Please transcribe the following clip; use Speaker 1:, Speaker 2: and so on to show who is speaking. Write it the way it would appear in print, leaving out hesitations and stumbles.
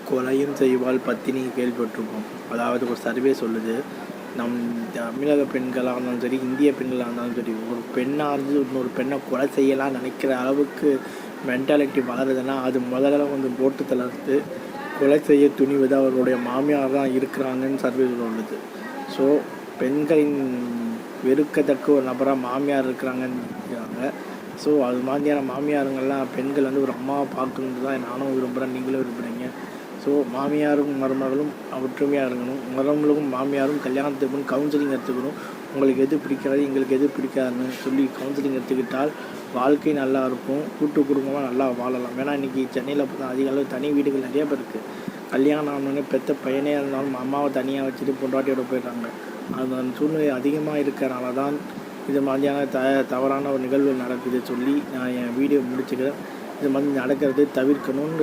Speaker 1: கொலையும் செய்வாள் பத்தினி கேள்விப்பட்டிருப்போம். அதாவது ஒரு சர்வே சொல்லுது, நம் தமிழக பெண்களாக இருந்தாலும் சரி, இந்திய பெண்களாக இருந்தாலும் சரி, ஒரு பெண்ணாக இருந்து இன்னொரு பெண்ணை கொலை செய்யலாம் நினைக்கிற அளவுக்கு மென்டாலிட்டி வளருதுன்னா அது முதல்ல வந்து போட்டு தளர்த்து கொலை செய்ய துணிவது அவர்களுடைய மாமியார் தான் இருக்கிறாங்கன்னு சர்வே சொல்லுது. ஸோ பெண்களின் வெறுக்கத்தக்க ஒரு நபராக மாமியார் இருக்கிறாங்கன்னு. ஸோ அது மாதிரியான மாமியாருங்கள்லாம் பெண்கள் வந்து ஒரு அம்மாவை பார்க்கணுன்னு தான் நானும் விரும்புகிறேன், நீங்களும் விரும்புகிறீங்க. ஸோ மாமியாரும் மருமகளும் ஒற்றுமையாக இருக்கணும். மருமகளும் மாமியாரும் கல்யாணத்துக்கு முன் கவுன்சிலிங் எடுத்துக்கணும். உங்களுக்கு எது பிடிக்காது, எங்களுக்கு எது பிடிக்காதுன்னு சொல்லி கவுன்சிலிங் எடுத்துக்கிட்டால் வாழ்க்கை நல்லா இருக்கும், கூட்டு குடும்பமாக நல்லா வாழலாம். ஏன்னா இன்றைக்கி சென்னையில் பார்த்தா அதிக அளவு தனி வீடுகள் நிறைய பேர் இருக்குது. கல்யாணம் ஆனோடனே பெற்ற பையனே இருந்தாலும் அம்மாவை தனியாக வச்சுட்டு பொண்டாட்டியோட போயிடுறாங்க. அந்த சூழ்நிலை அதிகமாக இருக்கிறனால தான் இது மாதிரியான தவறான ஒரு நிகழ்வு நடக்குது சொல்லி நான் என் வீடியோ முடிச்சுக்கிறேன். இது மாதிரி நடக்கிறது தவிர்க்கணும்னு